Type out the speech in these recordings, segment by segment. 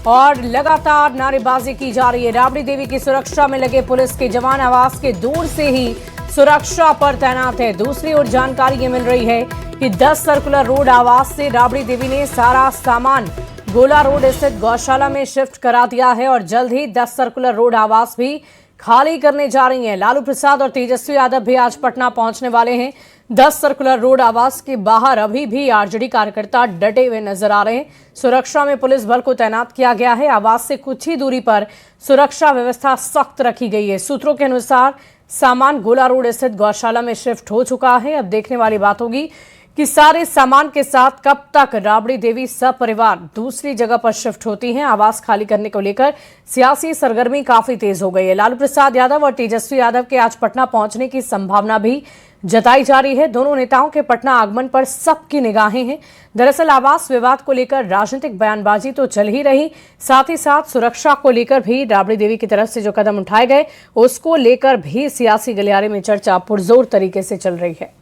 और लगातार नारेबाजी की जा रही है। राबड़ी देवी की सुरक्षा में लगे पुलिस के जवान आवास के दूर से ही सुरक्षा पर तैनात है। दूसरी ओर जानकारी ये मिल रही है कि 10 सर्कुलर रोड आवास से राबड़ी देवी ने सारा सामान गोला रोड स्थित गौशाला में शिफ्ट करा दिया है और जल्द ही 10 सर्कुलर रोड आवास भी खाली करने जा रही हैं। लालू प्रसाद और तेजस्वी यादव भी आज पटना पहुंचने वाले हैं। 10 सर्कुलर रोड आवास के बाहर अभी भी आरजेडी कार्यकर्ता डटे हुए नजर आ रहे हैं। सुरक्षा में पुलिस बल को तैनात किया गया है। आवास से कुछ ही दूरी पर सुरक्षा व्यवस्था सख्त रखी गई है। सूत्रों के अनुसार सामान गोला रोड स्थित गौशाला में शिफ्ट हो चुका है। अब देखने वाली बात होगी कि सारे सामान के साथ कब तक राबड़ी देवी सपरिवार दूसरी जगह पर शिफ्ट होती हैं। आवास खाली करने को लेकर सियासी सरगर्मी काफी तेज हो गई है। लालू प्रसाद यादव और तेजस्वी यादव के आज पटना पहुंचने की संभावना भी जताई जा रही है। दोनों नेताओं के पटना आगमन पर सबकी निगाहें हैं। दरअसल आवास विवाद को लेकर राजनीतिक बयानबाजी तो चल ही रही, साथ ही साथ सुरक्षा को लेकर भी राबड़ी देवी की तरफ से जो कदम उठाए गए उसको लेकर भी सियासी गलियारे में चर्चा पुरजोर तरीके से चल रही है।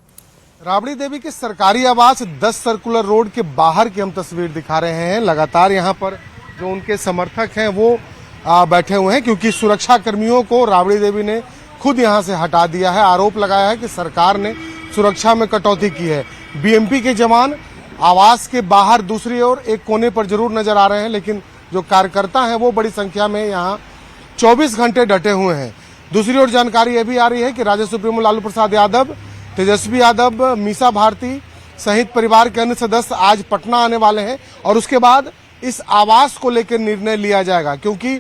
राबड़ी देवी के सरकारी आवास 10 सर्कुलर रोड के बाहर की हम तस्वीर दिखा रहे हैं। लगातार यहां पर जो उनके समर्थक हैं वो बैठे हुए हैं, क्योंकि सुरक्षा कर्मियों को राबड़ी देवी ने खुद यहां से हटा दिया है। आरोप लगाया है कि सरकार ने सुरक्षा में कटौती की है। बीएमपी के जवान आवास के बाहर दूसरी ओर एक कोने पर जरूर नजर आ रहे हैं, लेकिन जो कार्यकर्ता हैं वो बड़ी संख्या में यहाँ 24 घंटे डटे हुए हैं। दूसरी ओर जानकारी यह भी आ रही है कि राजद सुप्रीमो लालू प्रसाद यादव, तेजस्वी यादव, मीसा भारती सहित परिवार के अन्य सदस्य आज पटना आने वाले हैं और उसके बाद इस आवास को लेकर निर्णय लिया जाएगा, क्योंकि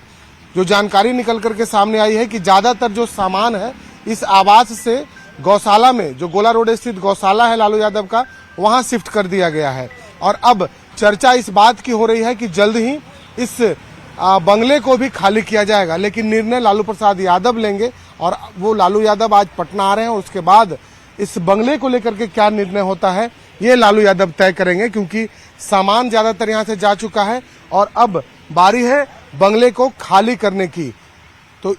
जो जानकारी निकल करके सामने आई है कि ज्यादातर जो सामान है इस आवास से गौशाला में, जो गोला रोड स्थित गौशाला है लालू यादव का, वहां शिफ्ट कर दिया गया है। और अब चर्चा इस बात की हो रही है कि जल्द ही इस बंगले को भी खाली किया जाएगा, लेकिन निर्णय लालू प्रसाद यादव लेंगे और वो लालू यादव आज पटना आ रहे हैं। उसके बाद इस बंगले को लेकर के क्या निर्णय होता है ये लालू यादव तय करेंगे, क्योंकि सामान ज्यादातर यहां से जा चुका है और अब बारी है बंगले को खाली करने की। तो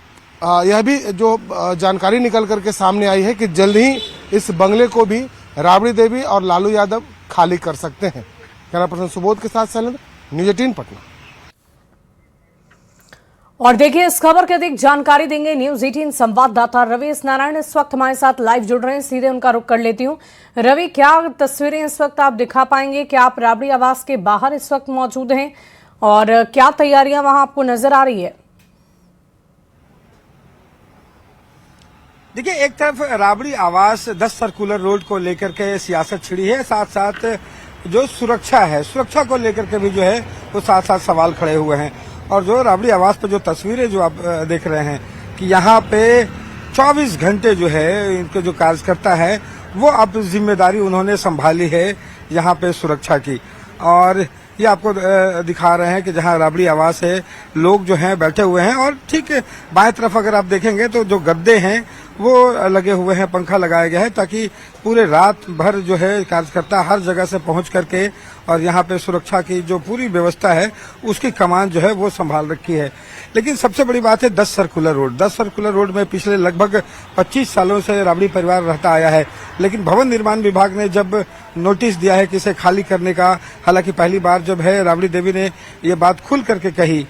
यह भी जो जानकारी निकल करके सामने आई है कि जल्द ही इस बंगले को भी राबड़ी देवी और लालू यादव खाली कर सकते हैं। कैमरा पर्सन सुबोध के साथ शैलेंद्र, न्यूज़ 18 पटना। और देखिए इस खबर की अधिक जानकारी देंगे न्यूज़ 18 संवाददाता रवि नारायण इस वक्त हमारे साथ लाइव जुड़ रहे हैं। सीधे उनका रुख कर लेती हूँ। रवि, क्या तस्वीरें इस वक्त आप दिखा पाएंगे? क्या आप राबड़ी आवास के बाहर इस वक्त मौजूद हैं और क्या तैयारियां वहां आपको नजर आ रही है? देखिए, एक तरफ राबड़ी आवास 10 सर्कुलर रोड को लेकर के सियासत छिड़ी है, साथ साथ जो सुरक्षा है, सुरक्षा को लेकर के भी जो है वो साथ साथ सवाल खड़े हुए हैं। और जो राबड़ी आवास पर जो तस्वीरें जो आप देख रहे हैं कि यहाँ पे 24 घंटे जो है इनके जो कार्यकर्ता है वो अब जिम्मेदारी उन्होंने संभाली है यहाँ पे सुरक्षा की। और ये आपको दिखा रहे हैं कि जहाँ राबड़ी आवास है लोग जो हैं बैठे हुए हैं और ठीक बाएं तरफ अगर आप देखेंगे तो जो गद्दे हैं वो लगे हुए हैं, पंखा लगाया गया है ताकि पूरे रात भर जो है कार्यकर्ता हर जगह से पहुंच करके और यहाँ पे सुरक्षा की जो पूरी व्यवस्था है उसकी कमान जो है वो संभाल रखी है। लेकिन सबसे बड़ी बात है 10 सर्कुलर रोड। 10 सर्कुलर रोड में पिछले लगभग 25 सालों से राबड़ी परिवार रहता आया है, लेकिन भवन निर्माण विभाग ने जब नोटिस दिया है कि इसे खाली करने का, हालांकि पहली बार जब है राबड़ी देवी ने ये बात खुल करके कही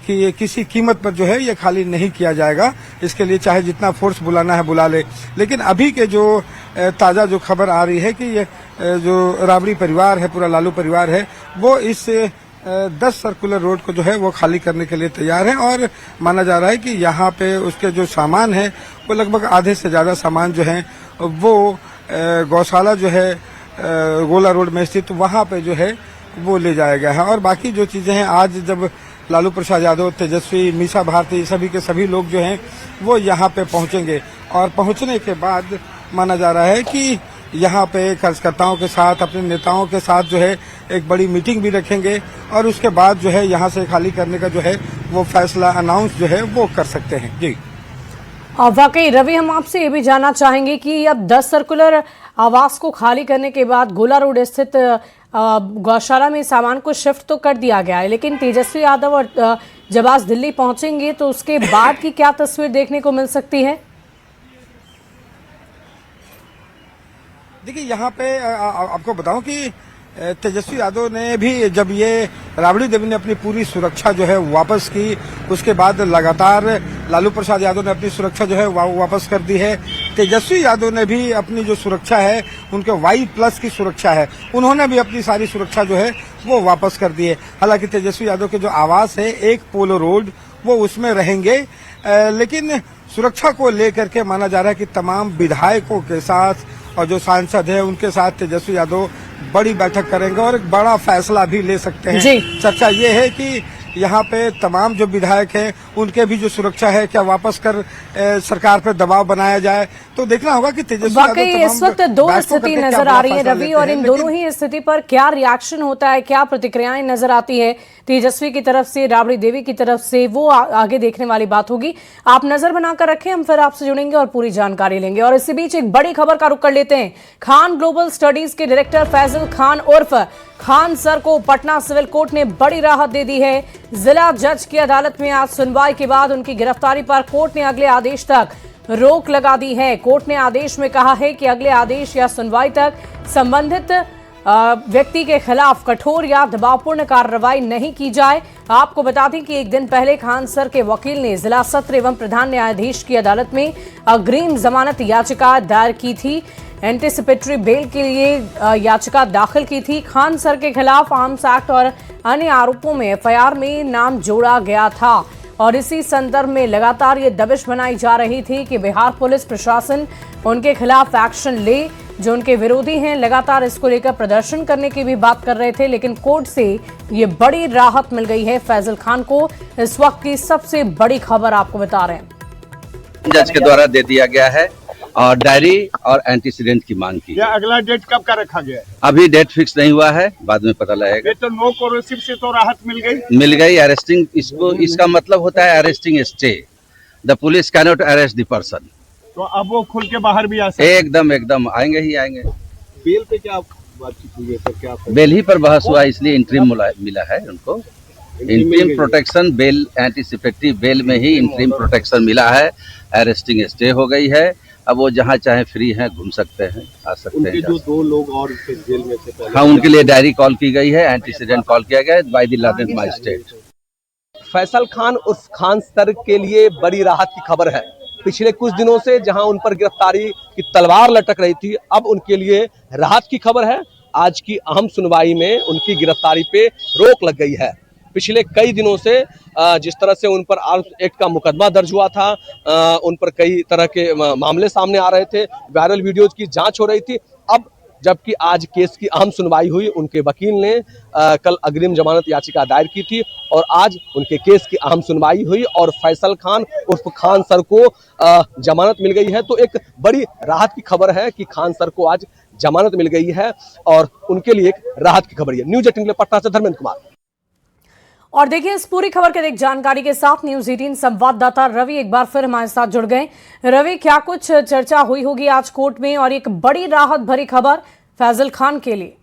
कि ये किसी कीमत पर जो है ये खाली नहीं किया जाएगा, इसके लिए चाहे जितना फोर्स बुलाना है बुला ले। लेकिन अभी के जो ताज़ा जो खबर आ रही है कि ये जो राबड़ी परिवार है, पूरा लालू परिवार है, वो इस 10 सर्कुलर रोड को जो है वो खाली करने के लिए तैयार है। और माना जा रहा है कि यहाँ पे उसके जो सामान है वो लगभग आधे से ज़्यादा सामान जो है वो गौशाला जो है गोला रोड में स्थित वहाँ पे जो है वो ले जाया गया है। और बाकी जो चीज़ें हैं, आज जब लालू प्रसाद यादव, तेजस्वी, मीसा भारती सभी के सभी लोग जो हैं वो यहाँ पे पहुँचेंगे और पहुँचने के बाद माना जा रहा है कि यहाँ पे कार्यकर्ताओं के साथ, अपने नेताओं के साथ जो है एक बड़ी मीटिंग भी रखेंगे और उसके बाद जो है यहाँ से खाली करने का जो है वो फैसला अनाउंस जो है वो कर सकते हैं। जी वाकई रवि, हम आपसे ये भी जानना चाहेंगे कि अब 10 सर्कुलर आवास को खाली करने के बाद गोला रोड स्थित गौशाला में सामान को शिफ्ट तो कर दिया गया है, लेकिन तेजस्वी यादव और जब आज दिल्ली पहुंचेंगे तो उसके बाद की क्या तस्वीर देखने को मिल सकती है? देखिए, यहाँ पे आपको बताऊं कि तेजस्वी यादव ने भी जब ये राबड़ी देवी ने अपनी पूरी सुरक्षा जो है वापस की, उसके बाद लगातार लालू प्रसाद यादव ने अपनी सुरक्षा जो है वापस कर दी है। तेजस्वी यादव ने भी अपनी जो सुरक्षा है, उनके Y+ की सुरक्षा है, उन्होंने भी अपनी सारी सुरक्षा जो है वो वापस कर दी है। हालांकि तेजस्वी यादव के जो आवास है 1 पोलो रोड, वो उसमें रहेंगे, लेकिन सुरक्षा को लेकर के माना जा रहा है कि तमाम विधायकों के साथ और जो सांसद है उनके साथ तेजस्वी यादव बड़ी बैठक करेंगे और एक बड़ा फैसला भी ले सकते हैं। चर्चा ये है कि यहाँ पे तमाम जो विधायक हैं उनके भी जो सुरक्षा है क्या वापस कर सरकार पर दबाव बनाया जाए, तो देखना होगा कि तेजस्वी वाकई इस वक्त दो स्थिति नजर आ रही है रवि, और इन दोनों ही स्थिति पर क्या रिएक्शन होता है, क्या प्रतिक्रियाएं नजर आती है तेजस्वी की तरफ से, राबड़ी देवी की तरफ से, वो आगे देखने वाली बात होगी। आप नजर बनाकर रखें, हम फिर आपसे जुड़ेंगे और पूरी जानकारी लेंगे। और इसी बीच एक बड़ी खबर का रुख कर लेते हैं। खान ग्लोबल स्टडीज के डायरेक्टर फैजल खान उर्फ खान सर को पटना सिविल कोर्ट ने बड़ी राहत दे दी है। जिला जज की अदालत में आज सुनवाई के बाद उनकी गिरफ्तारी पर कोर्ट ने अगले आदेश तक रोक लगा दी है। कोर्ट ने आदेश में कहा है कि अगले आदेश या सुनवाई तक संबंधित व्यक्ति के खिलाफ कठोर या दबावपूर्ण कार्रवाई नहीं की जाए। आपको बता दें कि एक दिन पहले खान सर के वकील ने जिला सत्र एवं प्रधान न्यायाधीश की अदालत में अग्रिम जमानत याचिका दायर की थी। एंटीसिपेटरी बेल के लिए याचिका दाखिल की थी। खान सर के खिलाफ आर्म्स एक्ट और अन्य आरोपों में एफआईआर में नाम जोड़ा गया था और इसी संदर्भ में लगातार ये दबिश बनाई जा रही थी कि बिहार पुलिस प्रशासन उनके खिलाफ एक्शन ले। जो उनके विरोधी हैं लगातार इसको लेकर प्रदर्शन करने की भी बात कर रहे थे, लेकिन कोर्ट से ये बड़ी राहत मिल गई है फैजल खान को। इस वक्त की सबसे बड़ी खबर आपको बता रहे हैं, जज के द्वारा दे दिया गया है और डायरी और एंटीसीडेंट की मांग की। अगला डेट कब का रखा गया है? अभी डेट फिक्स नहीं हुआ है, बाद में पता लगेगा। ये तो नो कोरोसिव से तो राहत मिल गई। अरेस्टिंग, इसका मतलब होता है arresting stay. The police cannot arrest the person. तो अब वो खुल के बाहर भी आ सकते? एकदम आएंगे ही आएंगे। बेल पे क्या बातचीत हुई है सर? क्या बेल ही पर बहस हुआ, इसलिए इंटरिम मिला है उनको। Interim protection bail, anticipatory bail में ही इंटरिम प्रोटेक्शन मिला है। अरेस्टिंग स्टे हो गई है। अब वो जहाँ चाहे फ्री हैं, घूम सकते हैं, आ सकते हैं। जो 2 लोग और जेल में से पहले, हाँ, उनके लिए डायरी कॉल की गई है, एंटीसीडेंट कॉल किया गया है by the Lawrence magistrate. Faisal Khan उर्फ खान सर के लिए बड़ी राहत की खबर है। पिछले कुछ दिनों से जहां उन पर गिरफ्तारी की तलवार लटक रही थी, अब उनके लिए राहत की खबर है। आज की अहम सुनवाई में उनकी गिरफ्तारी पे रोक लग गई है। पिछले कई दिनों से जिस तरह से उन पर आर्म्स एक्ट का मुकदमा दर्ज हुआ था, उन पर कई तरह के मामले सामने आ रहे थे, वायरल वीडियोज की जांच हो रही थी। अब जबकि आज केस की अहम सुनवाई हुई, उनके वकील ने कल अग्रिम जमानत याचिका दायर की थी और आज उनके केस की अहम सुनवाई हुई और फैसल खान उर्फ खान सर को जमानत मिल गई है। तो एक बड़ी राहत की खबर है कि खान सर को आज जमानत मिल गई है और उनके लिए एक राहत की खबर है। न्यूज 18 के लिए पटना से धर्मेंद्र कुमार। और देखिए इस पूरी खबर के एक जानकारी के साथ न्यूज 18 संवाददाता रवि एक बार फिर हमारे साथ जुड़ गए। रवि, क्या कुछ चर्चा हुई होगी आज कोर्ट में और एक बड़ी राहत भरी खबर फैजल खान के लिए?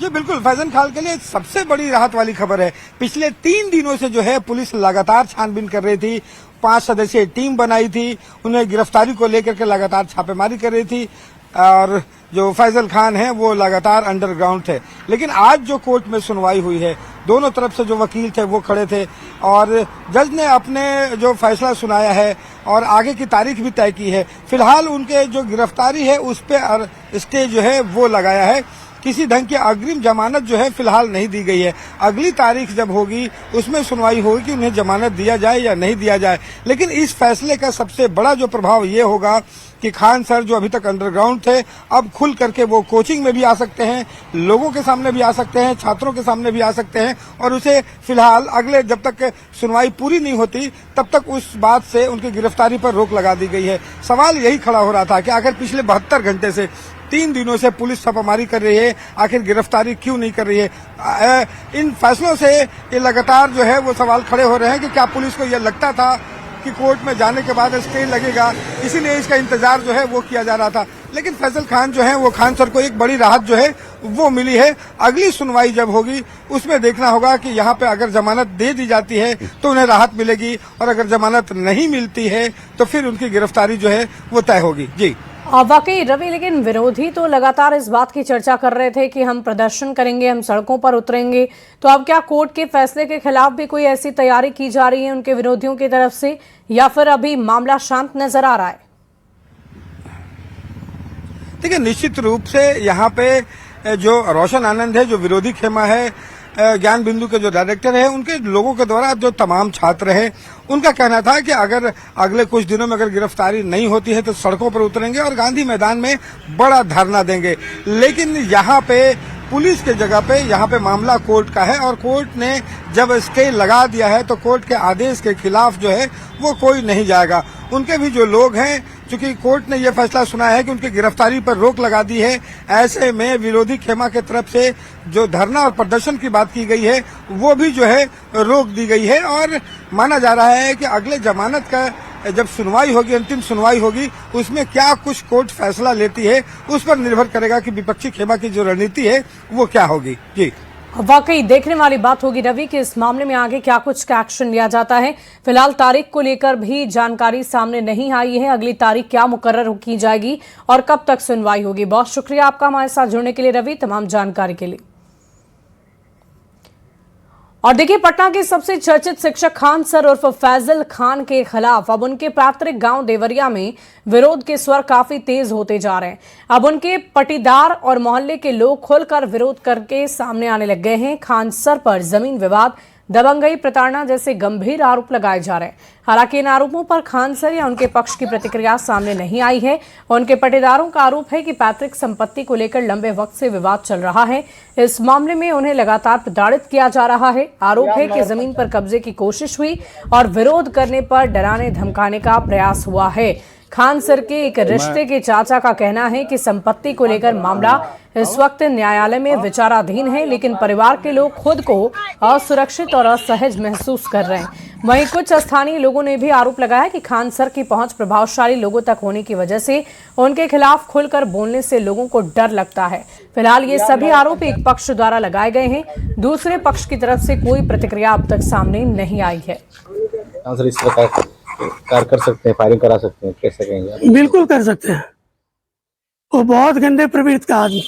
जी बिल्कुल, फैजल खान के लिए सबसे बड़ी राहत वाली खबर है। पिछले 3 दिनों से जो है पुलिस लगातार छानबीन कर रही थी, 5 सदस्यीय टीम बनाई थी, उन्हें गिरफ्तारी को लेकर के लगातार छापेमारी कर रही थी और जो फैजल खान है वो लगातार अंडरग्राउंड थे। लेकिन आज जो कोर्ट में सुनवाई हुई है, दोनों तरफ से जो वकील थे वो खड़े थे और जज ने अपने जो फैसला सुनाया है और आगे की तारीख भी तय की है। फिलहाल उनके जो गिरफ्तारी है उस पर स्टे जो है वो लगाया है। किसी ढंग की अग्रिम जमानत जो है फिलहाल नहीं दी गई है। अगली तारीख जब होगी उसमें सुनवाई होगी कि उन्हें जमानत दिया जाए या नहीं दिया जाए। लेकिन इस फैसले का सबसे बड़ा जो प्रभाव ये होगा कि खान सर जो अभी तक अंडरग्राउंड थे, अब खुल करके वो कोचिंग में भी आ सकते हैं, लोगों के सामने भी आ सकते हैं, छात्रों के सामने भी आ सकते हैं और उसे फिलहाल अगले जब तक सुनवाई पूरी नहीं होती तब तक उस बात से उनकी गिरफ्तारी पर रोक लगा दी गई है। सवाल यही खड़ा हो रहा था कि आखिर पिछले 72 घंटे से 3 दिनों से पुलिस छापामारी कर रही है, आखिर गिरफ्तारी क्यों नहीं कर रही है? इन फैसलों से ये लगातार जो है वो सवाल खड़े हो रहे हैं कि क्या पुलिस को यह लगता था कि कोर्ट में जाने के बाद स्टे लगेगा, इसीलिए इसका इंतजार जो है वो किया जा रहा था। लेकिन फैजल खान जो है वो खान सर को एक बड़ी राहत जो है वो मिली है। अगली सुनवाई जब होगी उसमें देखना होगा कि यहाँ पे अगर जमानत दे दी जाती है तो उन्हें राहत मिलेगी और अगर जमानत नहीं मिलती है तो फिर उनकी गिरफ्तारी जो है वो तय होगी। जी वाकई रवि, लेकिन विरोधी तो लगातार इस बात की चर्चा कर रहे थे कि हम प्रदर्शन करेंगे, हम सड़कों पर उतरेंगे। तो अब क्या कोर्ट के फैसले के खिलाफ भी कोई ऐसी तैयारी की जा रही है उनके विरोधियों की तरफ से, या फिर अभी मामला शांत नजर आ रहा है? देखिए, निश्चित रूप से यहाँ पे जो रोशन आनंद है, जो विरोधी खेमा है, ज्ञान बिंदु के जो डायरेक्टर है, उनके लोगों के द्वारा जो तमाम छात्र हैं, उनका कहना था कि अगर अगले कुछ दिनों में अगर गिरफ्तारी नहीं होती है तो सड़कों पर उतरेंगे और गांधी मैदान में बड़ा धरना देंगे। लेकिन यहाँ पे पुलिस के जगह पे यहाँ पे मामला कोर्ट का है और कोर्ट ने जब स्टे लगा दिया है तो कोर्ट के आदेश के खिलाफ जो है वो कोई नहीं जाएगा। उनके भी जो लोग हैं, चूंकि कोर्ट ने यह फैसला सुना है कि उनकी गिरफ्तारी पर रोक लगा दी है, ऐसे में विरोधी खेमा के तरफ से जो धरना और प्रदर्शन की बात की गई है वो भी जो है रोक दी गई है। और माना जा रहा है कि अगले जमानत का जब सुनवाई होगी, अंतिम सुनवाई होगी, उसमें क्या कुछ कोर्ट फैसला लेती है उस पर निर्भर करेगा कि विपक्षी खेमा की जो रणनीति है वो क्या होगी। जी, वाकई देखने वाली बात होगी रवि कि इस मामले में आगे क्या कुछ एक्शन लिया जाता है। फिलहाल तारीख को लेकर भी जानकारी सामने नहीं आई है। अगली तारीख क्या मुकर्रर की जाएगी और कब तक सुनवाई होगी। बहुत शुक्रिया आपका हमारे साथ जुड़ने के लिए रवि, तमाम जानकारी के लिए। और देखिए, पटना के सबसे चर्चित शिक्षक खान सर उर्फ फैजल खान के खिलाफ अब उनके पैतृक गांव देवरिया में विरोध के स्वर काफी तेज होते जा रहे हैं। अब उनके पटीदार और मोहल्ले के लोग खुलकर विरोध करके सामने आने लग गए हैं। खान सर पर जमीन विवाद, दबंगई, प्रताड़ना जैसे गंभीर आरोप लगाए जा रहे हैं। हालांकि इन आरोपों पर खान सर या उनके पक्ष की प्रतिक्रिया सामने नहीं आई है। उनके पटीदारों का आरोप है कि पैतृक संपत्ति को लेकर लंबे वक्त से विवाद चल रहा है। इस मामले में उन्हें लगातार प्रताड़ित किया जा रहा है। आरोप है कि जमीन पर कब्जे की कोशिश हुई और विरोध करने पर डराने धमकाने का प्रयास हुआ है। खान सर के एक रिश्ते के चाचा का कहना है कि संपत्ति को लेकर मामला इस वक्त न्यायालय में विचाराधीन है, लेकिन परिवार के लोग खुद को असुरक्षित और असहज महसूस कर रहे हैं। वहीं कुछ स्थानीय लोगों ने भी आरोप लगाया कि खान सर की पहुंच प्रभावशाली लोगों तक होने की वजह से उनके खिलाफ खुलकर बोलने से लोगों को डर लगता है। फिलहाल ये सभी आरोप एक पक्ष द्वारा लगाए गए हैं। दूसरे पक्ष की तरफ से कोई प्रतिक्रिया अब तक सामने नहीं आई है। सर, इस प्रकार कार्य कर सकते हैं, फायरिंग करा सकते हैं, कैसे कहेंगे? बिल्कुल कर सकते हैं। वो बहुत गंदे प्रवृत्ति का आदमी,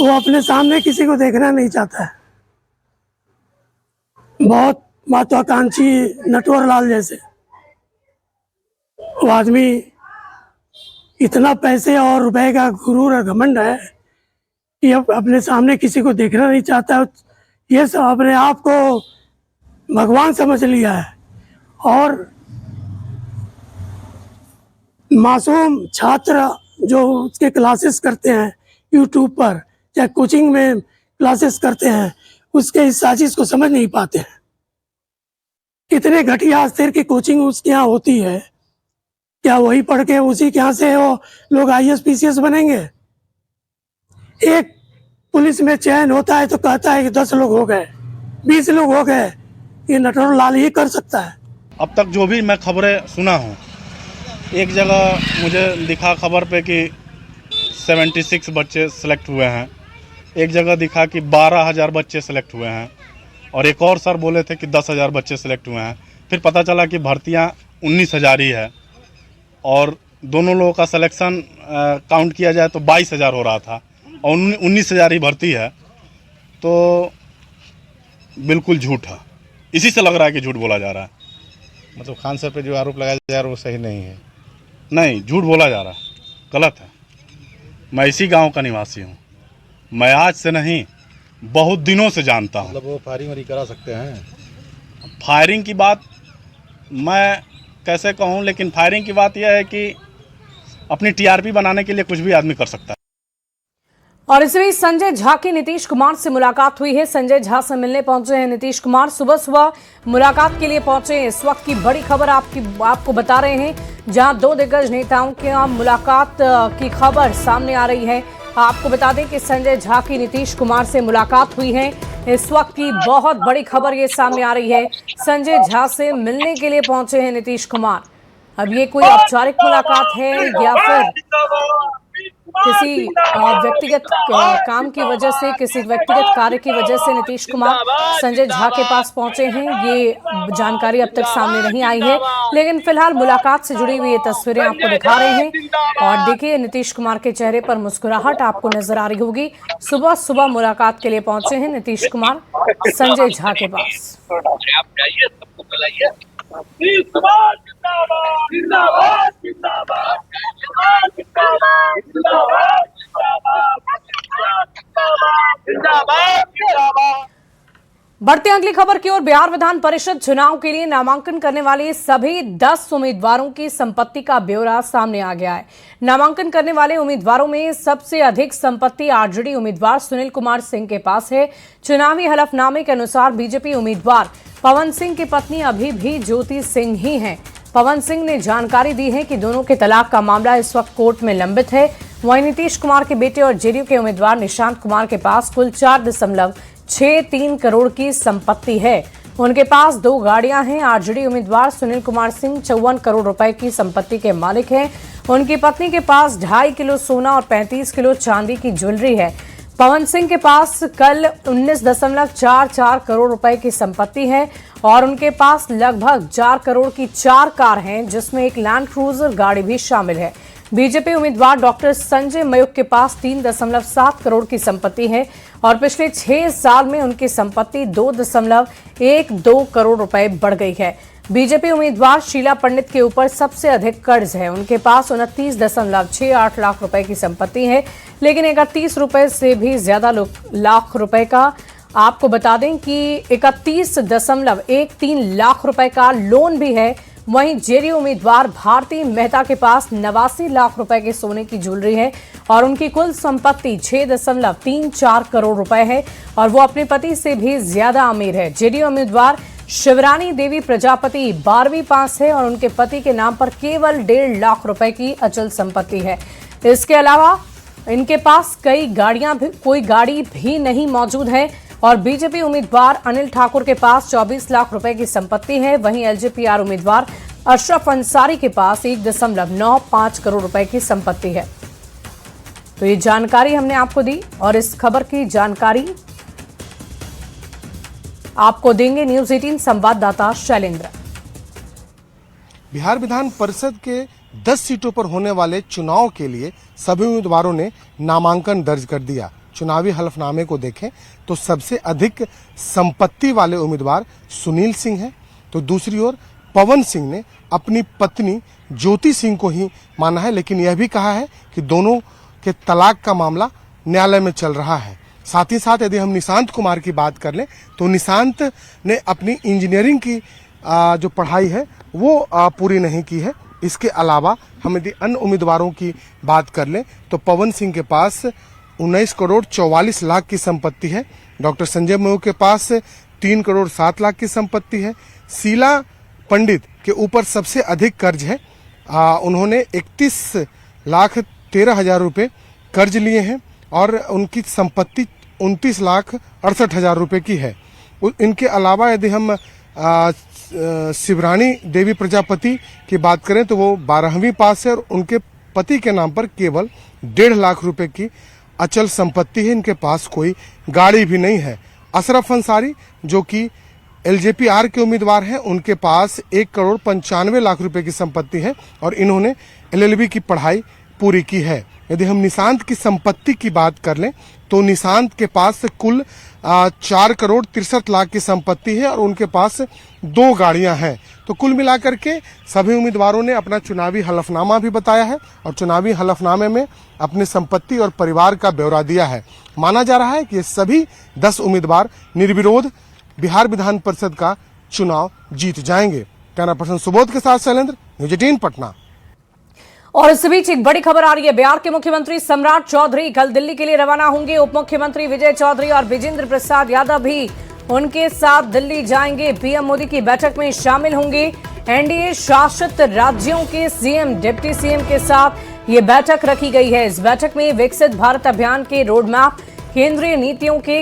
वो अपने सामने किसी को देखना नहीं चाहता है। बहुत महत्वाकांक्षी नटवर लाल जैसे वो आदमी, इतना पैसे और रुपए का गुरूर और घमंड है कि अब अपने सामने किसी को देखना नहीं चाहता। ये सब अपने आप को भगवान समझ लिया है। और मासूम छात्र जो उसके क्लासेस करते हैं यूट्यूब पर, चाहे कोचिंग में क्लासेस करते हैं, उसके इस साजिश को समझ नहीं पाते हैं। कितने घटिया स्तर की कोचिंग उसके यहाँ होती है, क्या वही पढ़ के उसी के यहाँ से वो लोग IAS PCS बनेंगे? एक पुलिस में चयन होता है तो कहता है कि 10 लोग हो गए, 20 लोग हो गए। ये नटवर लाल ही कर सकता है। अब तक जो भी मैं खबरें सुना हूँ, एक जगह मुझे दिखा खबर पे कि 76 बच्चे सेलेक्ट हुए हैं, एक जगह दिखा कि 12,000 बच्चे सेलेक्ट हुए हैं, और एक और सर बोले थे कि 10,000 बच्चे सेलेक्ट हुए हैं। फिर पता चला कि भर्तियाँ 19,000 ही है, और दोनों लोगों का सिलेक्शन काउंट किया जाए तो 22,000 हो रहा था और 19,000 ही भर्ती है। तो बिल्कुल झूठ है, इसी से लग रहा है कि झूठ बोला जा रहा है। मतलब खान सर पे जो आरोप लगाया जा रहा है वो सही नहीं है? नहीं, झूठ बोला जा रहा है, गलत है। मैं इसी गांव का निवासी हूं, मैं आज से नहीं बहुत दिनों से जानता हूं। मतलब वो फायरिंग करा सकते हैं? फायरिंग की बात मैं कैसे कहूं, लेकिन फायरिंग की बात यह है कि अपनी TRP बनाने के लिए कुछ भी आदमी कर सकता है। और इसी बीच संजय झा की नीतीश कुमार से मुलाकात हुई है। संजय झा से मिलने पहुंचे हैं नीतीश कुमार, सुबह सुबह मुलाकात के लिए पहुंचे हैं। इस वक्त की बड़ी खबर आपको बता रहे हैं, जहां 2 दिग्गज नेताओं की मुलाकात की खबर सामने आ रही है। आपको बता दें कि संजय झा की नीतीश कुमार से मुलाकात हुई है। इस वक्त की बहुत बड़ी खबर ये सामने आ रही है, संजय झा से मिलने के लिए पहुंचे हैं नीतीश कुमार। अब ये कोई औपचारिक मुलाकात है या फिर किसी व्यक्तिगत काम की वजह से, किसी व्यक्तिगत कार्य की वजह से नीतीश कुमार संजय झा के पास पहुंचे हैं, ये जानकारी अब तक सामने नहीं आई है। लेकिन फिलहाल मुलाकात से जुड़ी हुई ये तस्वीरें आपको दिखा रहे हैं और देखिए नीतीश कुमार के चेहरे पर मुस्कुराहट आपको नजर आ रही होगी। सुबह सुबह मुलाकात के लिए पहुंचे हैं नीतीश कुमार संजय झा के पास। बढ़ते अगली खबर की ओर। बिहार विधान परिषद चुनाव के लिए नामांकन करने वाले सभी 10 उम्मीदवारों की संपत्ति का ब्यौरा सामने आ गया है। नामांकन करने वाले उम्मीदवारों में सबसे अधिक संपत्ति आरजेडी उम्मीदवार सुनील कुमार सिंह के पास है। चुनावी हलफनामे के अनुसार बीजेपी उम्मीदवार पवन सिंह की पत्नी अभी भी ज्योति सिंह ही हैं। पवन सिंह ने जानकारी दी है कि दोनों के तलाक का मामला इस वक्त कोर्ट में लंबित है। वहीं नीतीश कुमार के बेटे और जेडीयू के उम्मीदवार निशांत कुमार के पास कुल 4.63 करोड़ की संपत्ति है। उनके पास 2 गाड़ियां हैं। आरजेडी उम्मीदवार सुनील कुमार सिंह 54 करोड़ रुपए की संपत्ति के मालिक हैं। उनकी पत्नी के पास 2.5 किलो सोना और 35 किलो चांदी की ज्वेलरी है। पवन सिंह के पास कल 19.44 करोड़ रुपए की संपत्ति है और उनके पास लगभग 4 करोड़ की 4 कार हैं, जिसमें एक लैंड क्रूजर गाड़ी भी शामिल है। बीजेपी उम्मीदवार डॉक्टर संजय मयूख के पास 3.7 करोड़ की संपत्ति है और पिछले 6 साल में उनकी संपत्ति 2.12 करोड़ रुपए बढ़ गई है। बीजेपी उम्मीदवार शीला पंडित के ऊपर सबसे अधिक कर्ज है। उनके पास 29.68 लाख रुपए की संपत्ति है, लेकिन 31 रुपए से भी ज्यादा लाख रुपए का आपको बता दें कि 31.13 लाख रुपए का लोन भी है। वहीं जेडीयू उम्मीदवार भारती मेहता के पास 89 लाख रुपए के सोने की ज्वेलरी है और उनकी कुल संपत्ति 6.34 करोड़ रुपए है और वो अपने पति से भी ज्यादा अमीर है। जेडीयू उम्मीदवार शिवरानी देवी प्रजापति 12वीं पास है और उनके पति के नाम पर केवल 1.5 लाख रुपए की अचल संपत्ति है। इसके अलावा इनके पास कोई गाड़ी भी नहीं मौजूद है और बीजेपी उम्मीदवार अनिल ठाकुर के पास 24 लाख रुपए की संपत्ति है। वहीं एलजेपीआर उम्मीदवार अशरफ अंसारी के पास 1.95 करोड़ रुपए की संपत्ति है। तो ये जानकारी हमने आपको दी और इस खबर की जानकारी आपको देंगे न्यूज 18 संवाददाता शैलेंद्र। बिहार विधान परिषद के 10 सीटों पर होने वाले चुनाव के लिए सभी उम्मीदवारों ने नामांकन दर्ज कर दिया। चुनावी हलफनामे को देखें तो सबसे अधिक संपत्ति वाले उम्मीदवार सुनील सिंह हैं, तो दूसरी ओर पवन सिंह ने अपनी पत्नी ज्योति सिंह को ही माना है, लेकिन यह भी कहा है कि दोनों के तलाक का मामला न्यायालय में चल रहा है। साथ ही साथ यदि हम निशांत कुमार की बात कर लें तो निशांत ने अपनी इंजीनियरिंग की जो पढ़ाई है वो पूरी नहीं की है। इसके अलावा हम यदि अन्य उम्मीदवारों की बात कर लें तो पवन सिंह के पास 19 करोड़ 44 लाख की संपत्ति है। डॉक्टर संजय मयूख के पास 3 करोड़ 7 लाख की संपत्ति है। शीला पंडित के ऊपर सबसे अधिक कर्ज है। उन्होंने 31 लाख 13 हजार रुपये कर्ज लिए हैं और उनकी संपत्ति 29 लाख 68 हजार रुपये की है। इनके अलावा यदि हम शिवरानी देवी प्रजापति की बात करें तो वो 12वीं पास है और उनके पति के नाम पर केवल 1.5 लाख रुपए की अचल संपत्ति है। इनके पास कोई गाड़ी भी नहीं है। अशरफ अंसारी जो कि एलजेपीआर के उम्मीदवार हैं, उनके पास 1 करोड़ 95 लाख रुपए की संपत्ति है और इन्होंने एलएलबी की पढ़ाई पूरी की है। यदि हम निशांत की संपत्ति की बात कर लें तो निशांत के पास कुल 4 करोड़ 63 लाख की संपत्ति है और उनके पास 2 गाड़ियां हैं। तो कुल मिलाकर के सभी उम्मीदवारों ने अपना चुनावी हलफनामा भी बताया है और चुनावी हलफनामे में अपनी संपत्ति और परिवार का ब्यौरा दिया है। माना जा रहा है कि ये सभी 10 उम्मीदवार निर्विरोध बिहार विधान परिषद का चुनाव जीत जाएंगे। कैमरा पर्सन सुबोध के साथ शैलेंद्र, न्यूज 18 पटना। और इस बीच एक बड़ी खबर आ रही है। बिहार के मुख्यमंत्री सम्राट चौधरी कल दिल्ली के लिए रवाना होंगे। उप मुख्यमंत्री विजय चौधरी और विजेंद्र प्रसाद यादव भी उनके साथ दिल्ली जाएंगे। पीएम मोदी की बैठक में शामिल होंगे। एनडीए शासित राज्यों के सीएम, डिप्टी सीएम के साथ ये बैठक रखी गई है। इस बैठक में विकसित भारत अभियान के रोड मैप, केंद्रीय नीतियों के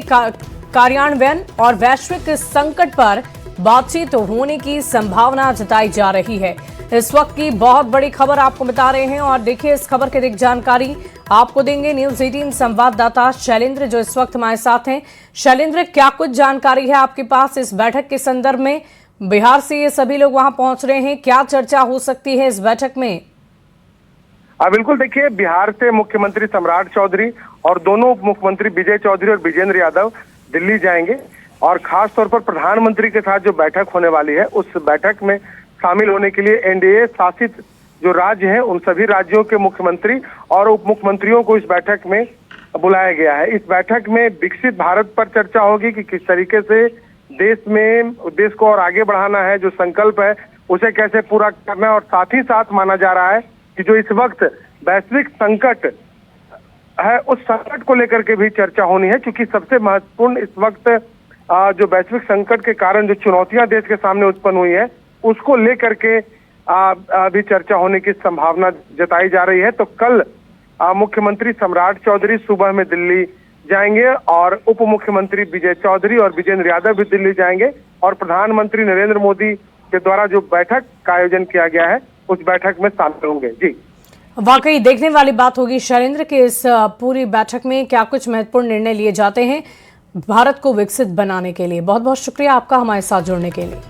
कार्यान्वयन और वैश्विक संकट पर बातचीत होने की संभावना जताई जा रही है। इस वक्त की बहुत बड़ी खबर आपको बता रहे हैं और देखिए इस खबर की अधिक जानकारी आपको देंगे न्यूज 18 संवाददाता शैलेंद्र जो इस वक्त हमारे साथ हैं। शैलेंद्र, क्या कुछ जानकारी है आपके पास इस बैठक के संदर्भ में? बिहार से ये सभी लोग वहां पहुंच रहे हैं, क्या चर्चा हो सकती है इस बैठक में? बिल्कुल, देखिए बिहार से मुख्यमंत्री सम्राट चौधरी और दोनों उप मुख्यमंत्री विजय चौधरी और विजेंद्र यादव दिल्ली जाएंगे और खास तौर पर प्रधानमंत्री के साथ जो बैठक होने वाली है उस बैठक में शामिल होने के लिए एनडीए शासित जो राज्य हैं उन सभी राज्यों के मुख्यमंत्री और उप मुख्यमंत्रियों को इस बैठक में बुलाया गया है। इस बैठक में विकसित भारत पर चर्चा होगी कि किस तरीके से देश को और आगे बढ़ाना है, जो संकल्प है उसे कैसे पूरा करना है और साथ ही साथ माना जा रहा है कि जो इस वक्त वैश्विक संकट है उस संकट को लेकर के भी चर्चा होनी है, क्योंकि सबसे महत्वपूर्ण इस वक्त जो वैश्विक संकट के कारण जो चुनौतियां देश के सामने उत्पन्न हुई है उसको लेकर के भी चर्चा होने की संभावना जताई जा रही है। तो कल मुख्यमंत्री सम्राट चौधरी सुबह में दिल्ली जाएंगे और उप मुख्यमंत्री विजय चौधरी और विजेंद्र यादव भी दिल्ली जाएंगे और प्रधानमंत्री नरेंद्र मोदी के द्वारा जो बैठक का आयोजन किया गया है उस बैठक में शामिल होंगे। जी, वाकई देखने वाली बात होगी शैलेंद्र के इस पूरी बैठक में क्या कुछ महत्वपूर्ण निर्णय लिए जाते हैं भारत को विकसित बनाने के लिए। बहुत बहुत शुक्रिया आपका हमारे साथ जुड़ने के लिए।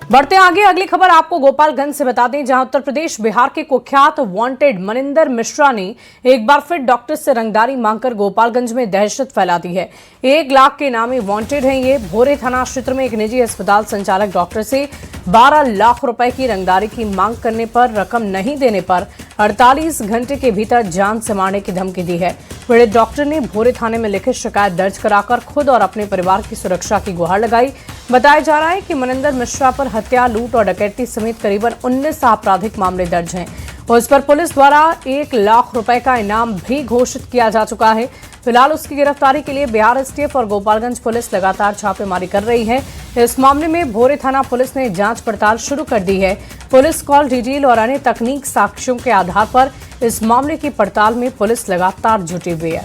बढ़ते आगे, अगली खबर आपको गोपालगंज से बता दें, जहां उत्तर प्रदेश बिहार के कुख्यात वांटेड मनिंदर मिश्रा ने एक बार फिर डॉक्टर से रंगदारी मांगकर गोपालगंज में दहशत फैला दी है। 1 लाख के नामी वांटेड हैं ये। भोरे थाना क्षेत्र में एक निजी अस्पताल संचालक डॉक्टर से 12 लाख रुपए की रंगदारी की मांग करने पर रकम नहीं देने पर 48 घंटे के भीतर जान से मारने की धमकी दी है। पीड़ित डॉक्टर ने भोरे थाने में लिखित शिकायत दर्ज कराकर खुद और अपने परिवार की सुरक्षा की गुहार लगाई। बताया जा रहा है कि मनिंदर मिश्रा पर हत्या, लूट और डकैती समेत करीबन 19 आपराधिक मामले दर्ज हैं। उस पर पुलिस द्वारा 1 लाख रुपए का इनाम भी घोषित किया जा चुका है। फिलहाल उसकी गिरफ्तारी के लिए बिहार एसटीएफ और गोपालगंज पुलिस लगातार छापेमारी कर रही है। इस मामले में भोरे थाना पुलिस ने जांच पड़ताल शुरू कर दी है। पुलिस कॉल डिटेल और अन्य तकनीक साक्ष्यों के आधार पर इस मामले की पड़ताल में पुलिस लगातार जुटी हुई है।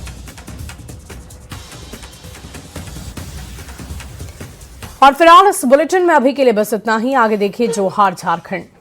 और फिलहाल इस बुलेटिन में अभी के लिए बस इतना ही। आगे देखिए जोहार झारखंड।